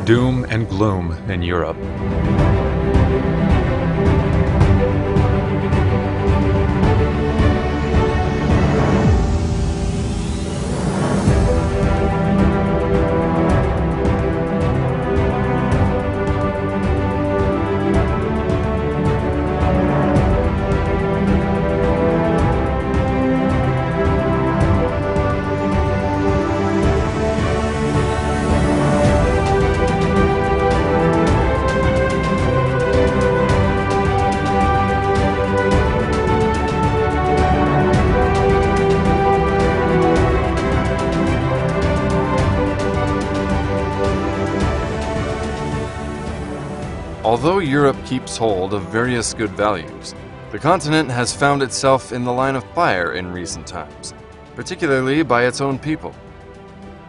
Doom and gloom in Europe. Although Europe keeps hold of various good values, the continent has found itself in the line of fire in recent times, particularly by its own people.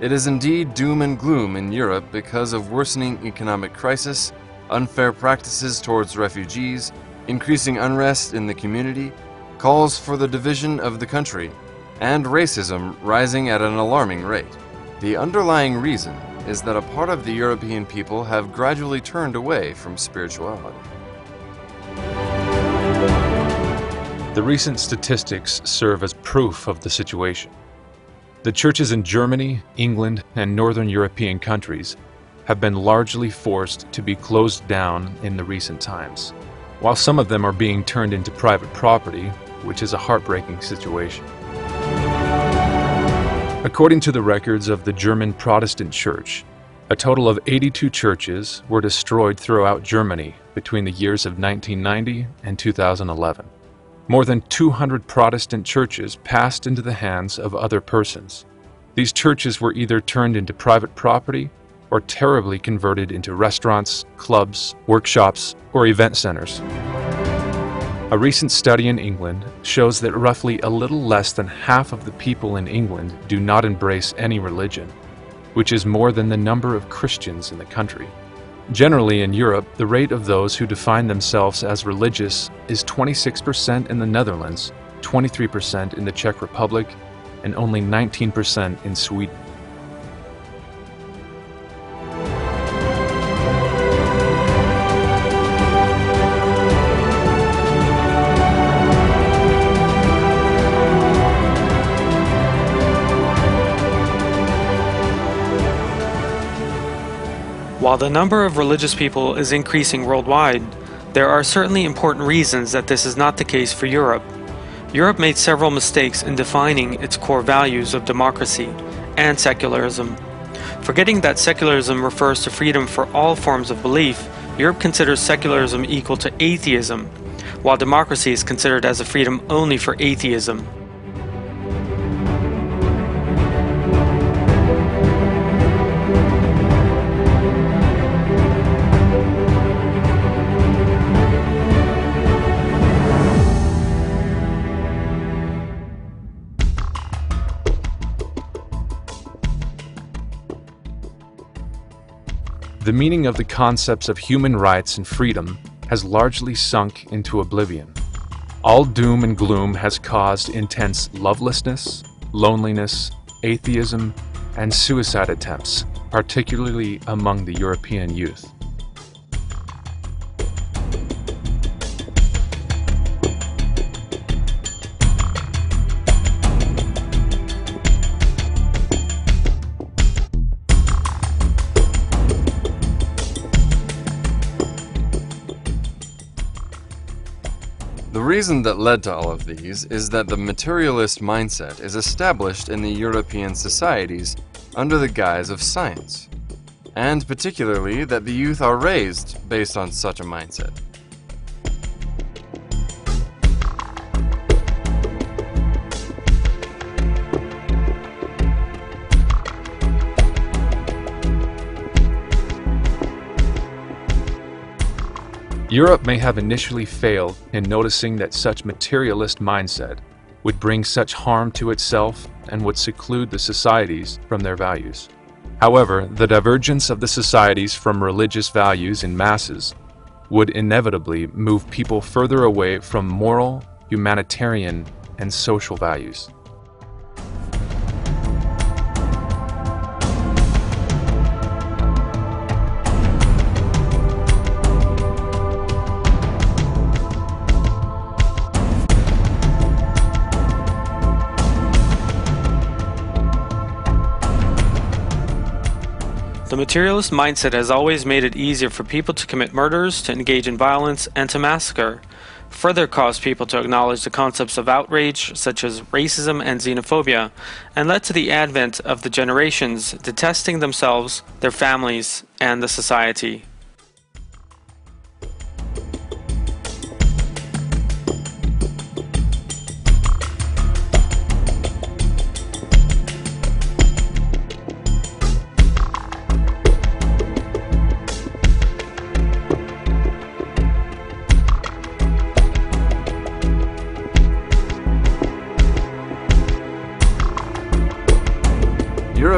It is indeed doom and gloom in Europe because of worsening economic crisis, unfair practices towards refugees, increasing unrest in the community, calls for the division of the country, and racism rising at an alarming rate. The underlying reason is that a part of the European people have gradually turned away from spirituality. The recent statistics serve as proof of the situation. The churches in Germany, England, and Northern European countries have been largely forced to be closed down in the recent times, while some of them are being turned into private property, which is a heartbreaking situation. According to the records of the German Protestant Church, a total of 82 churches were destroyed throughout Germany between the years of 1990 and 2011. More than 200 Protestant churches passed into the hands of other persons. These churches were either turned into private property or terribly converted into restaurants, clubs, workshops, or event centers. A recent study in England shows that roughly a little less than half of the people in England do not embrace any religion, which is more than the number of Christians in the country. Generally in Europe, the rate of those who define themselves as religious is 26% in the Netherlands, 23% in the Czech Republic, and only 19% in Sweden. While the number of religious people is increasing worldwide, there are certainly important reasons that this is not the case for Europe. Europe made several mistakes in defining its core values of democracy and secularism. Forgetting that secularism refers to freedom for all forms of belief, Europe considers secularism equal to atheism, while democracy is considered as a freedom only for atheism. The meaning of the concepts of human rights and freedom has largely sunk into oblivion. All doom and gloom has caused intense lovelessness, loneliness, atheism, and suicide attempts, particularly among the European youth. The reason that led to all of these is that the materialist mindset is established in the European societies under the guise of science, and particularly that the youth are raised based on such a mindset. Europe may have initially failed in noticing that such materialist mindset would bring such harm to itself and would seclude the societies from their values. However, the divergence of the societies from religious values in masses would inevitably move people further away from moral, humanitarian, and social values. The materialist mindset has always made it easier for people to commit murders, to engage in violence, and to massacre, further caused people to acknowledge the concepts of outrage, such as racism and xenophobia, and led to the advent of the generations detesting themselves, their families, and the society.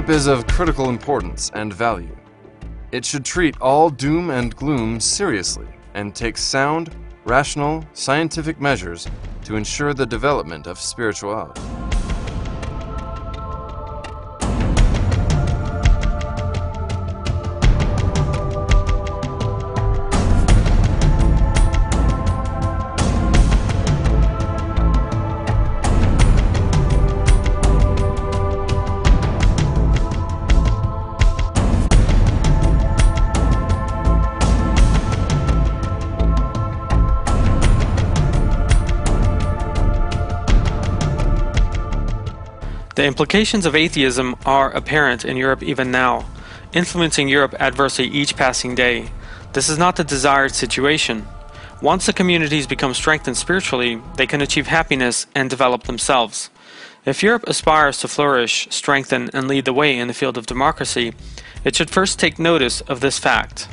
Europe is of critical importance and value. It should treat all doom and gloom seriously and take sound, rational, scientific measures to ensure the development of spirituality. The implications of atheism are apparent in Europe even now, influencing Europe adversely each passing day. This is not the desired situation. Once the communities become strengthened spiritually, they can achieve happiness and develop themselves. If Europe aspires to flourish, strengthen, and lead the way in the field of democracy, it should first take notice of this fact.